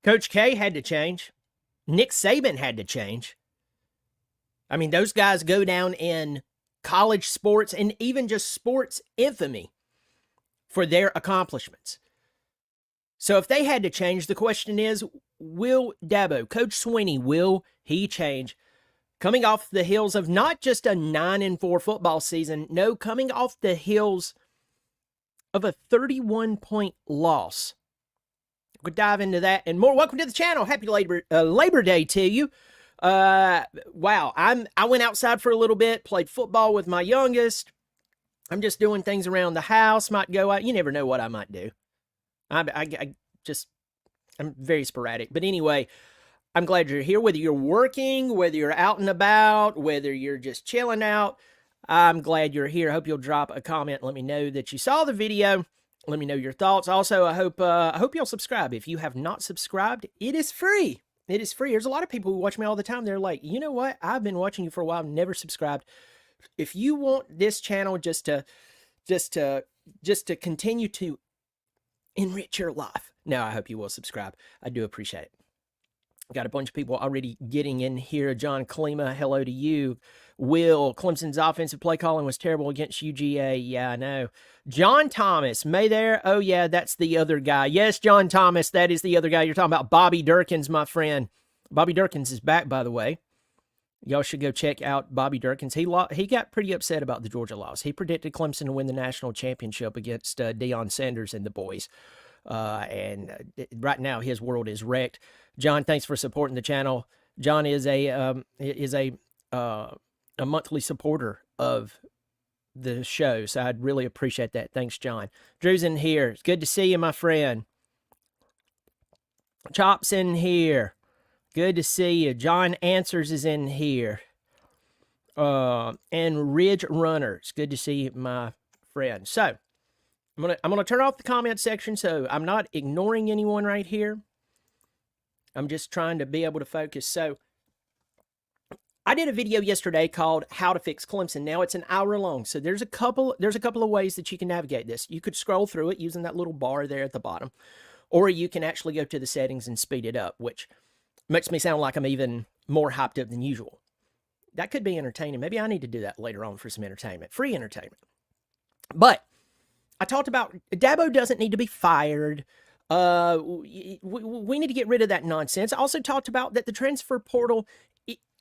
Coach K had to change. Nick Saban had to change. I mean, those guys go down in college sports and even just sports infamy for their accomplishments. So if they had to change, the question is, will Dabo, Coach Swinney, will he change? Coming off the heels of not just a 9-4 football season, no, coming off the heels of a 31-point loss. We'll dive into that and more. Welcome to the channel. Happy Labor Day to you. Wow, I went outside for a little bit, played football with my youngest. I'm just doing things around the house. Might go out. You never know what I might do. I'm very sporadic. But anyway, I'm glad you're here. Whether you're working, whether you're out and about, whether you're just chilling out, I'm glad you're here. I hope you'll drop a comment. Let me know that you saw the video. Let me know your thoughts. Also, I hope you'll subscribe. If you have not subscribed, it is free. It is free. There's a lot of people who watch me all the time. They're like, you know what? I've been watching you for a while, never subscribed. If you want this channel just to continue to enrich your life, no, I hope you will subscribe. I do appreciate it. Got a bunch of people already getting in here. John Klima, hello to you. Will, Clemson's offensive play calling was terrible against UGA. Yeah, I know. John Thomas, May there? Oh, yeah, that's the other guy. Yes, John Thomas, that is the other guy. You're talking about Bobby Durkins, my friend. Bobby Durkins is back, by the way. Y'all should go check out Bobby Durkins. He got pretty upset about the Georgia loss. He predicted Clemson to win the national championship against Deion Sanders and the boys. Right now, his world is wrecked. John, thanks for supporting the channel. John is a monthly supporter of the show, so I'd really appreciate that. Thanks, John. Drew's in here. It's good to see you, my friend. Chop's in here. Good to see you. John Answers is in here. And Ridge Runner. It's good to see you, my friend. So, I'm gonna turn off the comment section, so I'm not ignoring anyone right here. I'm just trying to be able to focus. So I did a video yesterday called How to Fix Clemson. Now it's an hour long. So there's a couple of ways that you can navigate this. You could scroll through it using that little bar there at the bottom, or you can actually go to the settings and speed it up, which makes me sound like I'm even more hyped up than usual. That could be entertaining. Maybe I need to do that later on for some entertainment, free entertainment. But I talked about Dabo doesn't need to be fired. We need to get rid of that nonsense. I also talked about that the transfer portal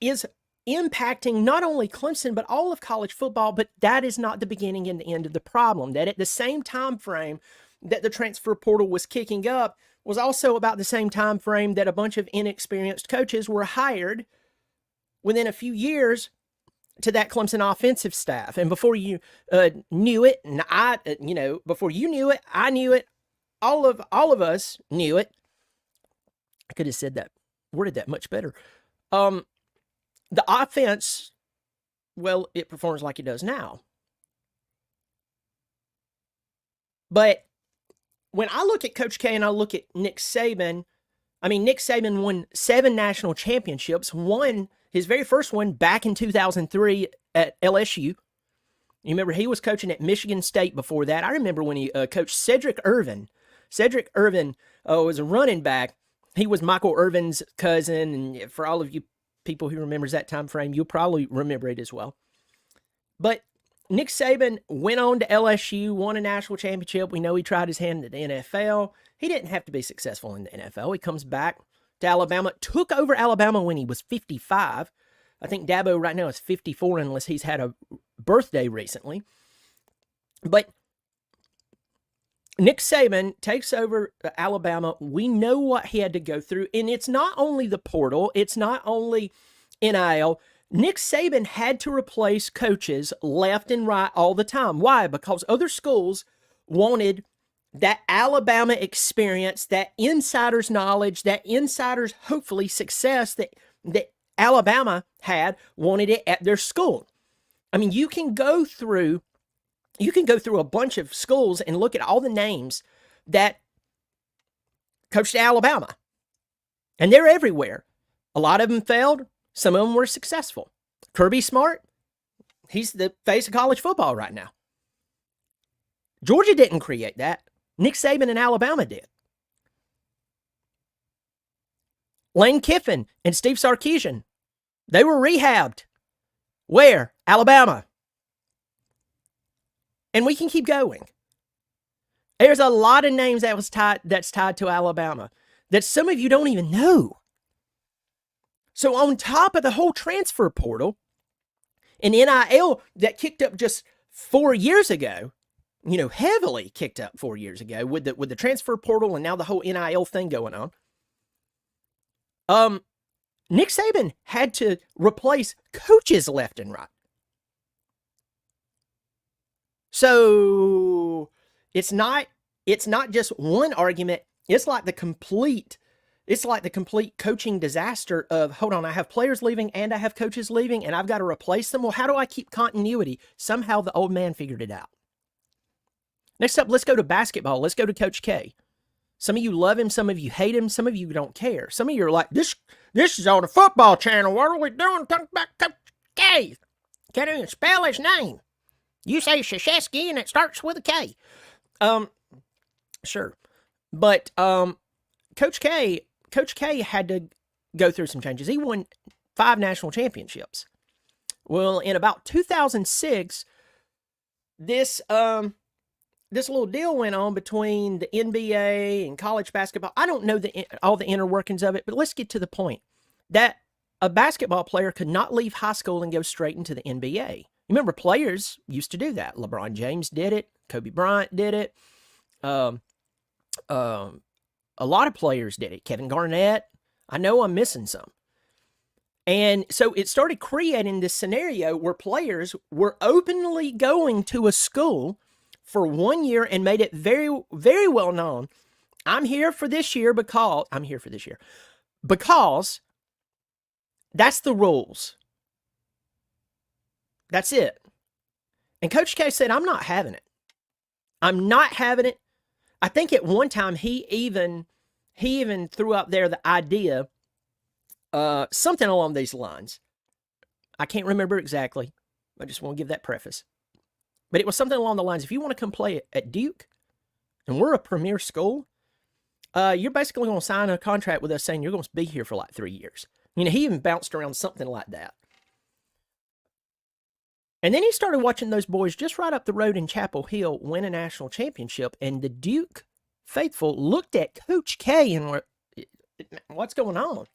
is impacting not only Clemson, but all of college football, but that is not the beginning and the end of the problem. That at the same time frame that the transfer portal was kicking up was also about the same time frame that a bunch of inexperienced coaches were hired within a few years to that Clemson offensive staff. And before you knew it, and before you knew it, I knew it, all of us knew it. I could have said that, worded that much better. The offense, well, it performs like it does now. But when I look at Coach K and I look at Nick Saban, I mean, Nick Saban won 7 national championships, won his very first one back in 2003 at LSU. You remember he was coaching at Michigan State before that. I remember when he coached Cedric Irvin. Cedric Irvin was a running back. He was Michael Irvin's cousin, and for all of you people who remembers that time frame, you'll probably remember it as well. But Nick Saban went on to LSU, won a national championship. We know he tried his hand at the NFL. He didn't have to be successful in the NFL. He comes back to Alabama, took over Alabama when he was 55. I think Dabo right now is 54 unless he's had a birthday recently. But Nick Saban takes over Alabama. We know what he had to go through. And it's not only the portal. It's not only NIL. Nick Saban had to replace coaches left and right all the time. Why? Because other schools wanted that Alabama experience, that insider's knowledge, that insider's, hopefully, success that Alabama had, wanted it at their school. I mean, you can go through a bunch of schools and look at all the names that coached Alabama. And they're everywhere. A lot of them failed. Some of them were successful. Kirby Smart, he's the face of college football right now. Georgia didn't create that. Nick Saban and Alabama did. Lane Kiffin and Steve Sarkisian, they were rehabbed. Where? Alabama. And we can keep going. There's a lot of names that's tied to Alabama that some of you don't even know. So on top of the whole transfer portal and NIL that kicked up just 4 years ago, heavily kicked up 4 years ago with the transfer portal and now the whole NIL thing going on. Nick Saban had to replace coaches left and right. So it's not just one argument. It's like the complete coaching disaster of, hold on, I have players leaving and I have coaches leaving and I've got to replace them. Well, how do I keep continuity? Somehow the old man figured it out. Next up, let's go to basketball. Let's go to Coach K. Some of you love him. Some of you hate him. Some of you don't care. Some of you are like, this is on the football channel. What are we doing? Talking about Coach K. Can't even spell his name. You say Krzyzewski and it starts with a K. Sure. But Coach K had to go through some changes. He won 5 national championships. Well, in about 2006, this little deal went on between the NBA and college basketball. I don't know all the inner workings of it, but let's get to the point that a basketball player could not leave high school and go straight into the NBA. Remember, players used to do that. LeBron James did it. Kobe Bryant did it. A lot of players did it. Kevin Garnett. I know I'm missing some. And so it started creating this scenario where players were openly going to a school for 1 year and made it very, very well known. I'm here for this year because that's the rules. That's it. And Coach K said, I'm not having it. I'm not having it. I think at one time he even threw out there the idea, something along these lines. I can't remember exactly. I just want to give that preface. But it was something along the lines, if you want to come play at Duke, and we're a premier school, you're basically going to sign a contract with us saying you're going to be here for like 3 years. He even bounced around something like that. And then he started watching those boys just right up the road in Chapel Hill win a national championship. And the Duke faithful looked at Coach K and were, what's going on?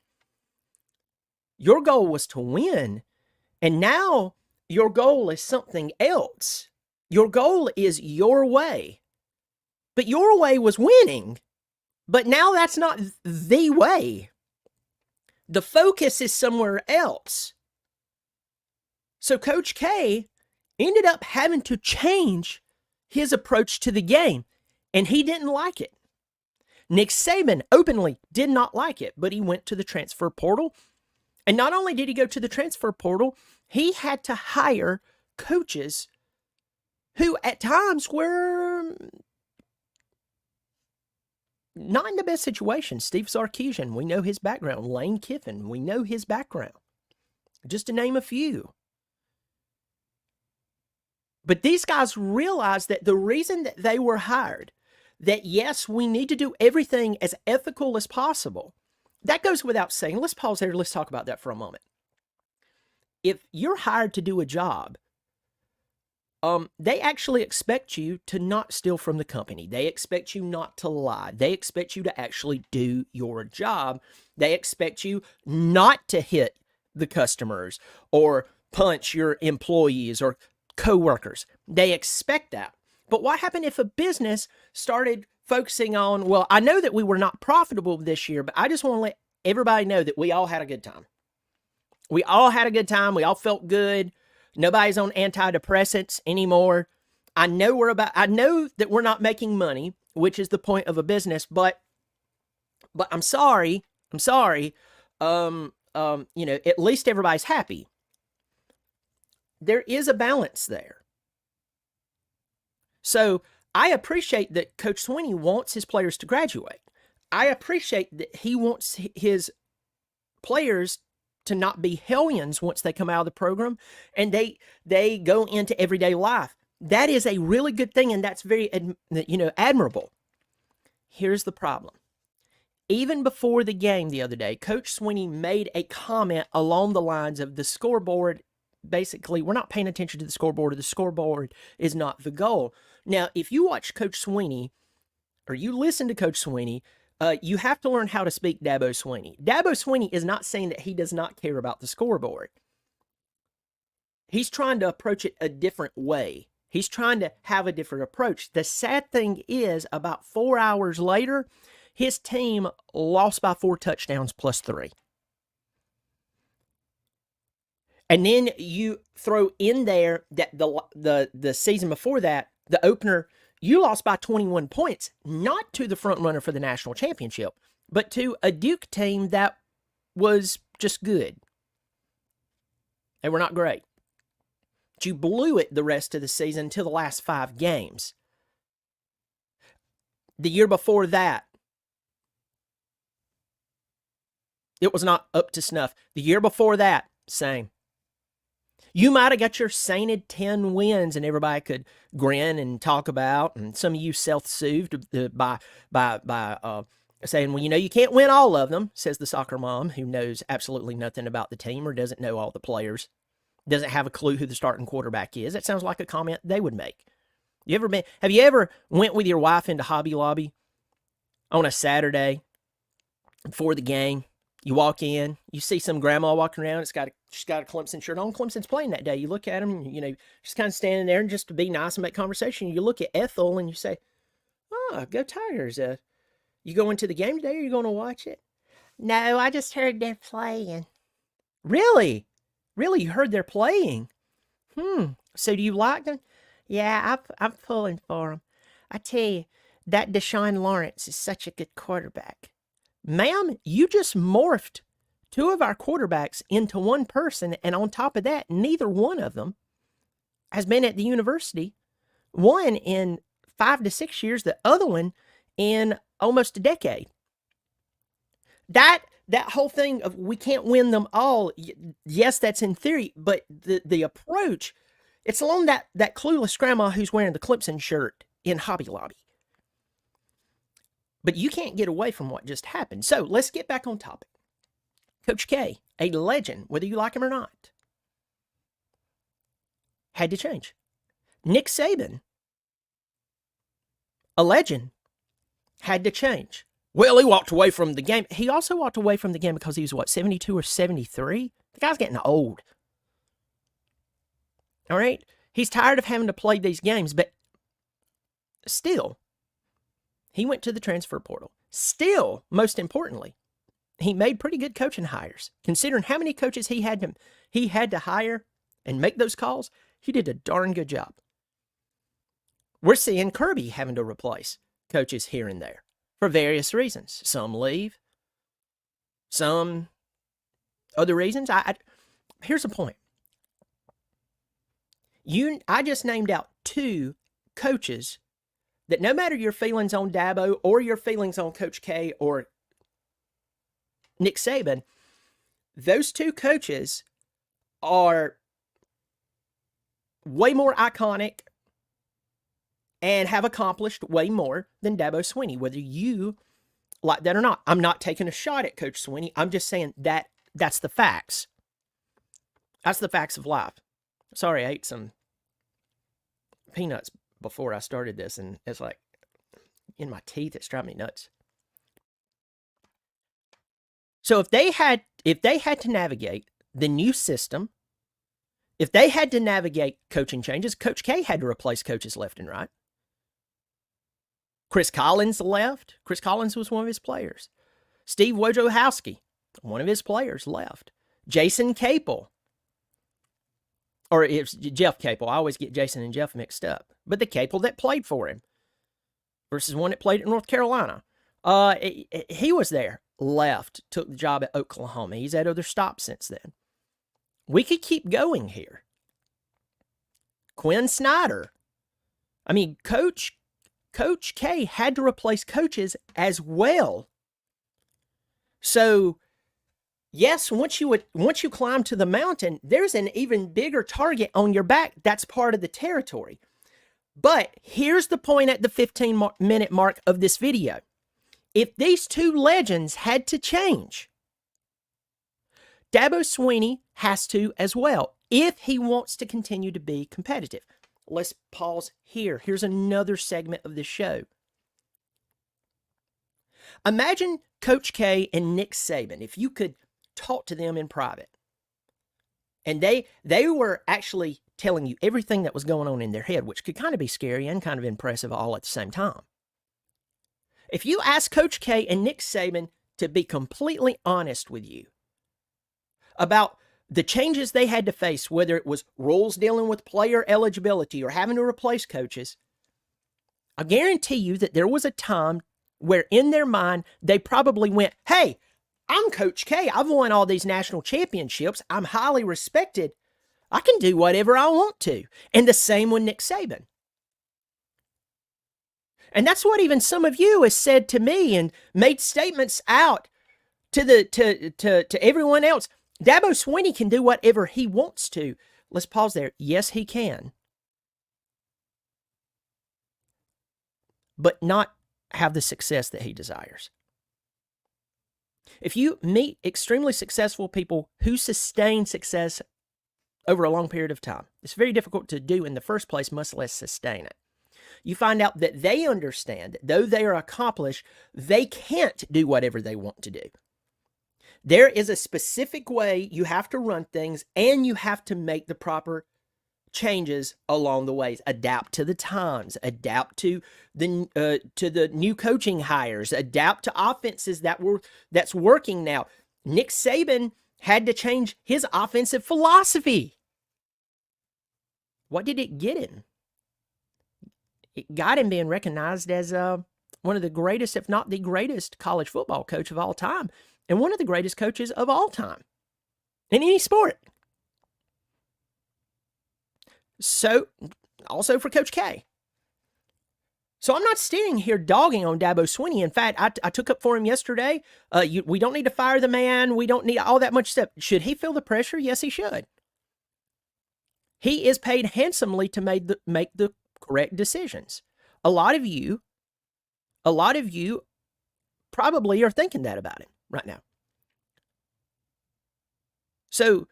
Your goal was to win. And now your goal is something else. Your goal is your way. But your way was winning. But now that's not the way. The focus is somewhere else. So Coach K ended up having to change his approach to the game, and he didn't like it. Nick Saban openly did not like it, but he went to the transfer portal. And not only did he go to the transfer portal, he had to hire coaches who at times were not in the best situation. Steve Sarkisian, we know his background. Lane Kiffin, we know his background. Just to name a few. But these guys realized that the reason that they were hired, that yes, we need to do everything as ethical as possible. That goes without saying. Let's pause there. Let's talk about that for a moment. If you're hired to do a job, they actually expect you to not steal from the company. They expect you not to lie. They expect you to actually do your job. They expect you not to hit the customers or punch your employees or co-workers. They expect that. But what happened if a business started focusing on, well, I know that we were not profitable this year, but I just want to let everybody know that we all had a good time. We all had a good time. We all felt good. Nobody's on antidepressants anymore. I know that we're not making money, which is the point of a business, but I'm sorry. At least everybody's happy. There is a balance there. So I appreciate that Coach Swinney wants his players to graduate. I appreciate that he wants his players to not be hellions once they come out of the program and they go into everyday life. That is a really good thing, and that's very admirable. Here's the problem. even before the game the other day, Coach Swinney made a comment along the lines of the scoreboard. Basically, we're not paying attention to the scoreboard, or the scoreboard is not the goal. Now, if you watch Coach Swinney, or you listen to Coach Swinney, you have to learn how to speak Dabo Swinney. Dabo Swinney is not saying that he does not care about the scoreboard. He's trying to approach it a different way. He's trying to have a different approach. The sad thing is, about 4 hours later, his team lost by 4 touchdowns plus 3. And then you throw in there that the season before that, the opener, you lost by 21 points, not to the front runner for the national championship, but to a Duke team that was just good. They were not great. But you blew it the rest of the season until the last 5 games. The year before that, it was not up to snuff. The year before that, same. You might have got your sainted 10 wins and everybody could grin and talk about, and some of you self-soothed by saying, well, you can't win all of them, says the soccer mom who knows absolutely nothing about the team or doesn't know all the players, doesn't have a clue who the starting quarterback is. That sounds like a comment they would make. Have you ever went with your wife into Hobby Lobby on a Saturday before the game? You walk in, you see some grandma walking around. She's got a Clemson shirt on. Clemson's playing that day. You look at them, just kind of standing there, and just to be nice and make conversation, you look at Ethel and you say, "Oh, go Tigers! You going to the game today, or you going to watch it?" "No, I just heard they're playing." Really? You heard they're playing? So do you like them? "Yeah, I'm pulling for them. I tell you, that Deshaun Lawrence is such a good quarterback." Ma'am, you just morphed 2 of our quarterbacks into one person, and on top of that, neither one of them has been at the university. One in 5 to 6 years, the other one in almost a decade. That whole thing of we can't win them all, yes, that's in theory, but the approach, it's along that clueless grandma who's wearing the Clemson shirt in Hobby Lobby. But you can't get away from what just happened. So let's get back on topic. Coach K, a legend, whether you like him or not, had to change. Nick Saban, a legend, had to change. Well, he walked away from the game. He also walked away from the game because he was, 72 or 73? The guy's getting old. All right? He's tired of having to play these games, but still, he went to the transfer portal. Still, most importantly, he made pretty good coaching hires. Considering how many coaches he had to hire and make those calls, he did a darn good job. We're seeing Kirby having to replace coaches here and there for various reasons. Some leave, some other reasons. Here's the point. I just named out 2 coaches that no matter your feelings on Dabo or your feelings on Coach K or Nick Saban, those 2 coaches are way more iconic and have accomplished way more than Dabo Swinney, whether you like that or not. I'm not taking a shot at Coach Swinney. I'm just saying that's the facts. That's the facts of life. Sorry, I ate some peanuts before I started this, and it's like in my teeth. It's driving me nuts. So if they had to navigate the new system, if they had to navigate coaching changes, Coach K had to replace coaches left and right. Chris Collins left. Chris Collins was one of his players. Steve Wojciechowski, one of his players, left. Jason Capel, or it's Jeff Capel. I always get Jason and Jeff mixed up. But the Capel that played for him versus one that played at North Carolina. He was there, left, took the job at Oklahoma. He's had other stops since then. We could keep going here. Quinn Snider. I mean, Coach K had to replace coaches as well. So, yes, once you climb to the mountain, there's an even bigger target on your back. That's part of the territory. But here's the point at the 15-minute mark of this video. if these two legends had to change, Dabo Swinney has to as well, if he wants to continue to be competitive. Let's pause here. Here's another segment of the show. Imagine Coach K and Nick Saban, if you could talk to them in private. And they were actually telling you everything that was going on in their head, which could kind of be scary and kind of impressive all at the same time. If you ask Coach K and Nick Saban to be completely honest with you about the changes they had to face, whether it was rules dealing with player eligibility or having to replace coaches, I guarantee you that there was a time where in their mind, they probably went, hey, I'm Coach K. I've won all these national championships. I'm highly respected. I can do whatever I want to. And the same with Nick Saban. And that's what even some of you has said to me and made statements out to everyone else. Dabo Swinney can do whatever he wants to. Let's pause there. Yes, he can. But not have the success that he desires. If you meet extremely successful people who sustain success over a long period of time, it's very difficult to do in the first place, much less sustain it. You find out that they understand that though they are accomplished, they can't do whatever they want to do. There is a specific way you have to run things, and you have to make the proper changes along the ways. Adapt to the times, adapt to the new coaching hires, adapt to offenses that's working now. Nick Saban had to change his offensive philosophy. What did it get him? It got him being recognized as one of the greatest, if not the greatest, college football coach of all time, and one of the greatest coaches of all time in any sport. So, also for Coach K. So I'm not standing here dogging on Dabo Swinney. In fact, I took up for him yesterday. We don't need to fire the man. We don't need all that much stuff. Should he feel the pressure? Yes, he should. He is paid handsomely to make the correct decisions. A lot of you probably are thinking that about him right now. So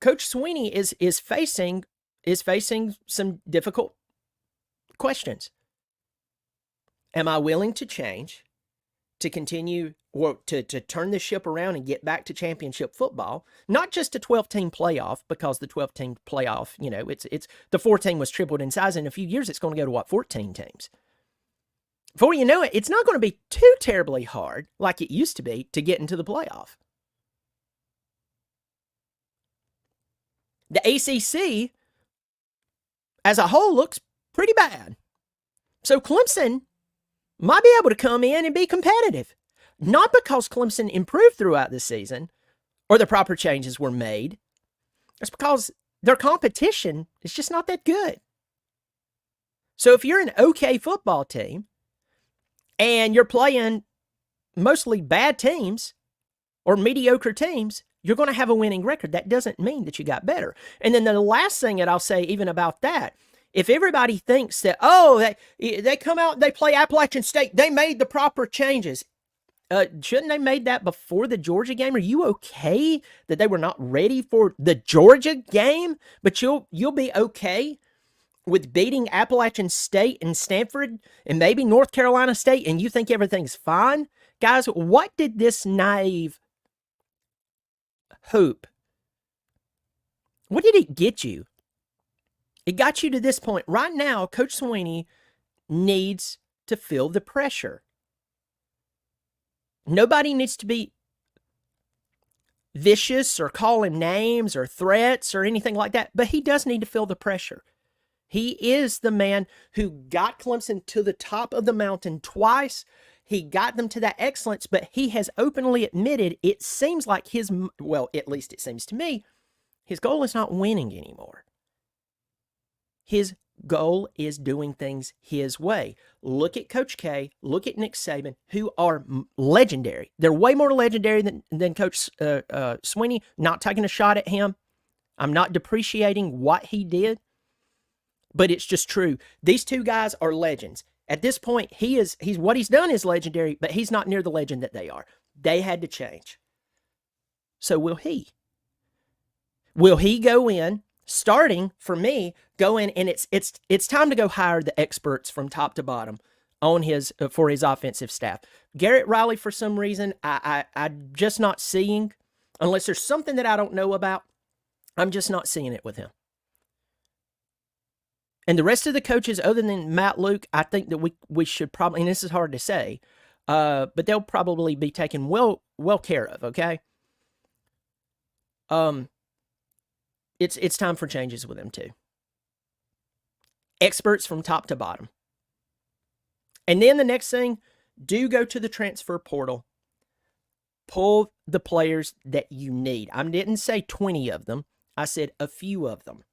Coach Swinney is facing some difficult questions. Am I willing to change, to continue, or to turn the ship around and get back to championship football? Not just a 12-team playoff, because the 12-team playoff, it's the 4-team was tripled in size. In a few years, it's going to go to 14 teams. Before you know it, it's not going to be too terribly hard, like it used to be, to get into the playoff. The ACC as a whole looks pretty bad. So Clemson might be able to come in and be competitive. Not because Clemson improved throughout the season or the proper changes were made. It's because their competition is just not that good. So if you're an okay football team and you're playing mostly bad teams or mediocre teams, you're going to have a winning record. That doesn't mean that you got better. And then the last thing that I'll say even about that, if everybody thinks that, they come out, they play Appalachian State, they made the proper changes. Shouldn't they made that before the Georgia game? Are you okay that they were not ready for the Georgia game? But you'll be okay with beating Appalachian State and Stanford and maybe North Carolina State, and you think everything's fine? Guys, what did this naive hope, what did it get you? It got you to this point. Right now, Coach Swinney needs to feel the pressure. Nobody needs to be vicious or call him names or threats or anything like that, but he does need to feel the pressure. He is the man who got Clemson to the top of the mountain twice. He got them to that excellence, but he has openly admitted it seems like at least it seems to me, his goal is not winning anymore. His goal is doing things his way. Look at Coach K, look at Nick Saban, who are legendary. They're way more legendary than Coach Swinney. Not taking a shot at him. I'm not depreciating what he did, but it's just true. These two guys are legends. At this point, he's what he's done is legendary, but he's not near the legend that they are. They had to change. So will he? Will he go in, starting for me, go in, and it's time to go hire the experts from top to bottom on his for his offensive staff. Garrett Riley, for some reason, I'm just not seeing, unless there's something that I don't know about, I'm just not seeing it with him. And the rest of the coaches, other than Matt Luke, I think that we should probably, and this is hard to say, but they'll probably be taken well care of, okay? It's time for changes with them too. Experts from top to bottom. And then the next thing, do go to the transfer portal. Pull the players that you need. I didn't say 20 of them. I said a few of them.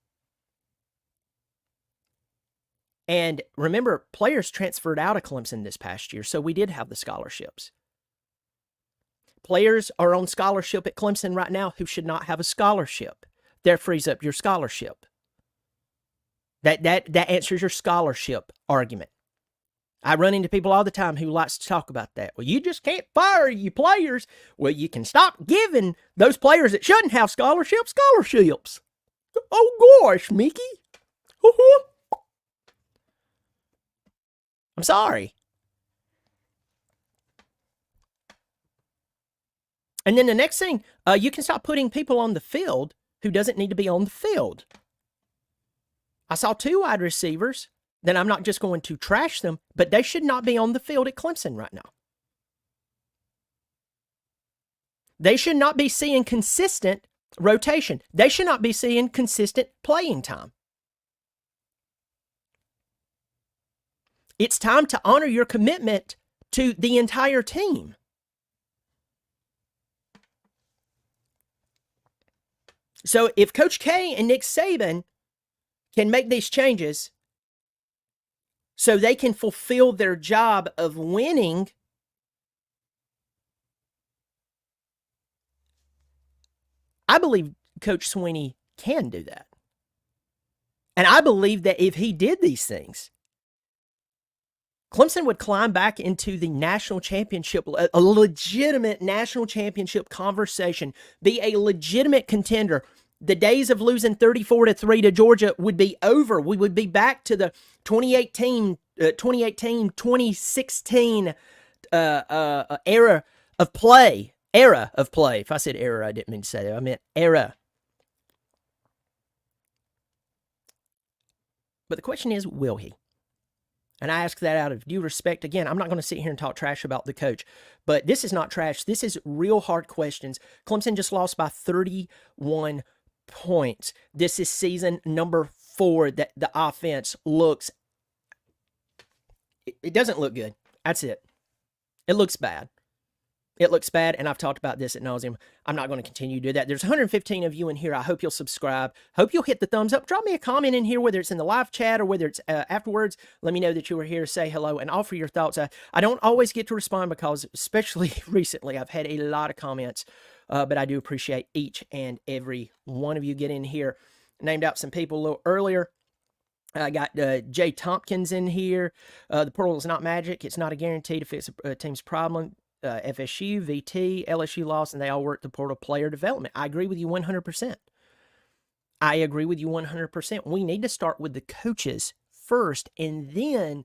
And remember, players transferred out of Clemson this past year, so we did have the scholarships. Players are on scholarship at Clemson right now who should not have a scholarship. That frees up your scholarship. That answers your scholarship argument. I run into people all the time who likes to talk about that. Well, you just can't fire you players. Well, you can stop giving those players that shouldn't have scholarships. Oh, gosh, Mickey. I'm sorry. And then the next thing, you can stop putting people on the field who doesn't need to be on the field. I saw 2 wide receivers that I'm not just going to trash them, but they should not be on the field at Clemson right now. They should not be seeing consistent rotation. They should not be seeing consistent playing time. It's time to honor your commitment to the entire team. So if Coach K and Nick Saban can make these changes so they can fulfill their job of winning, I believe Coach Sweeney can do that. And I believe that if he did these things, Clemson would climb back into the national championship, a legitimate national championship conversation, be a legitimate contender. The days of losing 34-3 to Georgia would be over. We would be back to the 2016 era of play. If I said error, I didn't mean to say that. I meant era. But the question is, will he? And I ask that out of due respect. Again, I'm not going to sit here and talk trash about the coach, but this is not trash. This is real hard questions. Clemson just lost by 31 points. This is season number 4 that the offense looks, it doesn't look good. That's it. It looks bad. It looks bad, and I've talked about this ad nauseum. I'm not going to continue to do that. There's 115 of you in here. I hope you'll subscribe. Hope you'll hit the thumbs up. Drop me a comment in here, whether it's in the live chat or whether it's afterwards. Let me know that you were here. Say hello and offer your thoughts. I don't always get to respond because, especially recently, I've had a lot of comments, but I do appreciate each and every one of you. Get in here. Named out some people a little earlier. I got Jay Tompkins in here. The portal is not magic. It's not a guarantee to fix a team's problem. FSU, VT, LSU lost, and they all work the portal player development. I agree with you 100%. I agree with you 100%. We need to start with the coaches first and then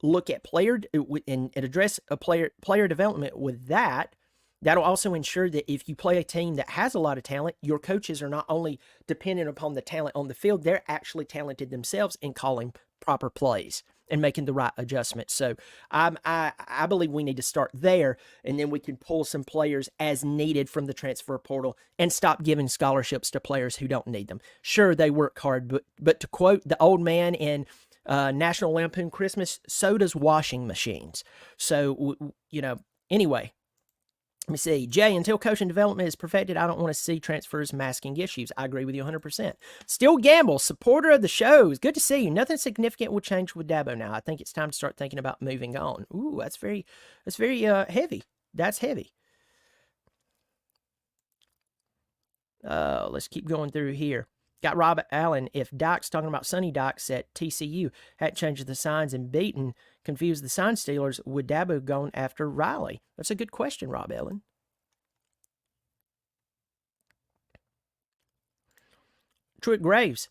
look at player and address a player development with that. That'll also ensure that if you play a team that has a lot of talent, your coaches are not only dependent upon the talent on the field, they're actually talented themselves in calling proper plays and making the right adjustments. So I believe we need to start there, and then we can pull some players as needed from the transfer portal and stop giving scholarships to players who don't need them. Sure, they work hard, but to quote the old man in National Lampoon Christmas, so does washing machines. So, anyway. Let me see. Jay, until coaching development is perfected, I don't want to see transfers masking issues. I agree with you 100%. Still Gamble, supporter of the shows. Good to see you. Nothing significant will change with Dabo now. I think it's time to start thinking about moving on. Ooh, that's very heavy. That's heavy. Let's keep going through here. Got Rob Allen. If Doc's talking about Sonny Doc's at TCU hadn't changed the signs and beaten, confused the sign stealers, would Dabo gone after Riley? That's a good question, Rob Allen. Truett Graves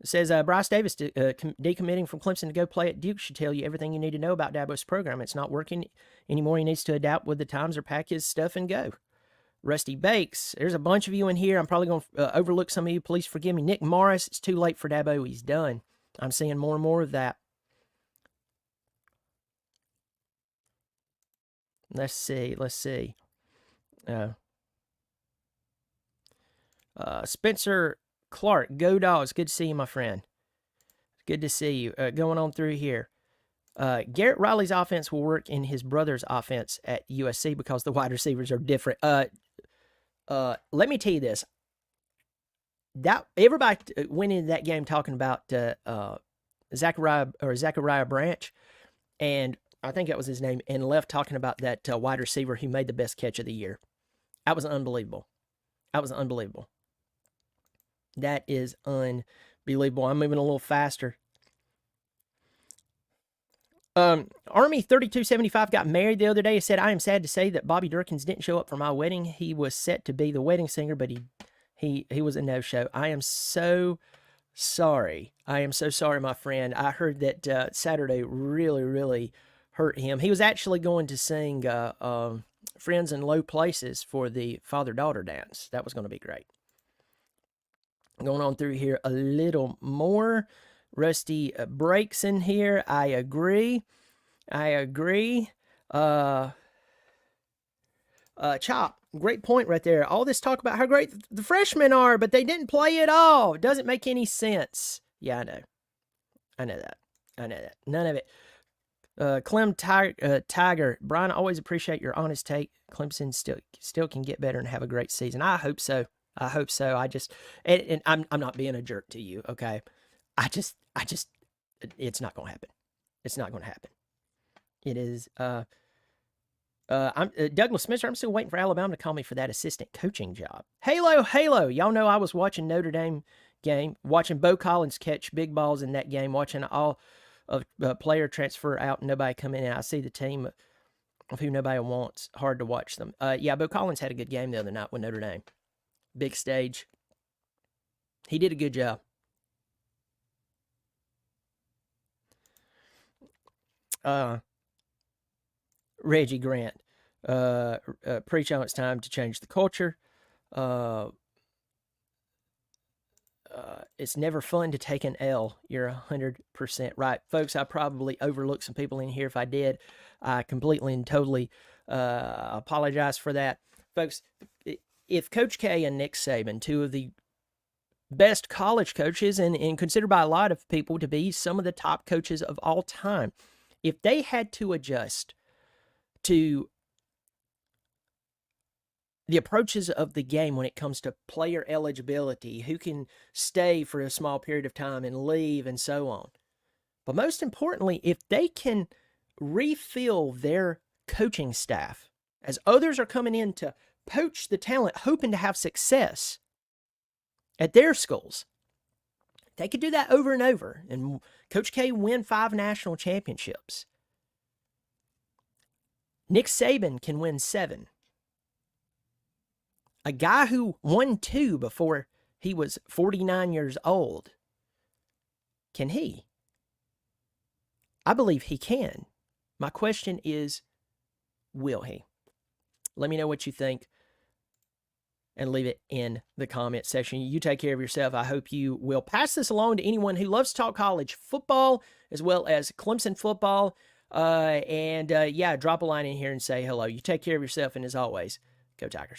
says Bryce Davis decommitting from Clemson to go play at Duke should tell you everything you need to know about Dabo's program. It's not working anymore. He needs to adapt with the times or pack his stuff and go. Rusty Bakes, there's a bunch of you in here. I'm probably going to overlook some of you. Please forgive me. Nick Morris, it's too late for Dabo. He's done. I'm seeing more and more of that. Let's see. Spencer Clark, go Dogs. Good to see you, my friend. Good to see you. Going on through here. Garrett Riley's offense will work in his brother's offense at USC because the wide receivers are different. Let me tell you this. That everybody went into that game talking about Zachariah Branch, and I think that was his name, and left talking about that wide receiver who made the best catch of the year. That was unbelievable. That is unbelievable. I'm moving a little faster. Army 3275 got married the other day. He said, I am sad to say that Bobby Durkins didn't show up for my wedding. He was set to be the wedding singer, but he was a no-show. I am so sorry. My friend. I heard that Saturday really, really hurt him. He was actually going to sing Friends in Low Places for the father-daughter dance. That was going to be great. Going on through here a little more. Rusty breaks in here. I agree. Chop, great point right there. All this talk about how great the freshmen are, but they didn't play at all. It doesn't make any sense. Yeah, I know that. None of it. Clem Tiger, Brian, I always appreciate your honest take. Clemson still can get better and have a great season. I hope so. I just, and I'm not being a jerk to you, okay? I just, it's not going to happen. It is, I'm Douglas Smith. I'm still waiting for Alabama to call me for that assistant coaching job. Halo. Y'all know I was watching Notre Dame game, watching Bo Collins catch big balls in that game, watching all of player transfer out and nobody come in. And I see the team of who nobody wants. Hard to watch them. Yeah, Bo Collins had a good game the other night with Notre Dame. Big stage. He did a good job. Reggie Grant, preach on it's time to change the culture. It's never fun to take an L. You're 100% right. Folks, I probably overlooked some people in here. If I did, I completely and totally apologize for that. Folks, if Coach K and Nick Saban, two of the best college coaches and considered by a lot of people to be some of the top coaches of all time, if they had to adjust to the approaches of the game when it comes to player eligibility, who can stay for a small period of time and leave and so on. But most importantly, if they can refill their coaching staff as others are coming in to poach the talent, hoping to have success at their schools, they could do that over and over. And Coach K win 5 national championships. Nick Saban can win 7. A guy who won 2 before he was 49 years old. Can he? I believe he can. My question is, will he? Let me know what you think and leave it in the comment section. You take care of yourself. I hope you will pass this along to anyone who loves to talk college football as well as Clemson football. Yeah, drop a line in here and say hello. You take care of yourself, and as always, go Tigers.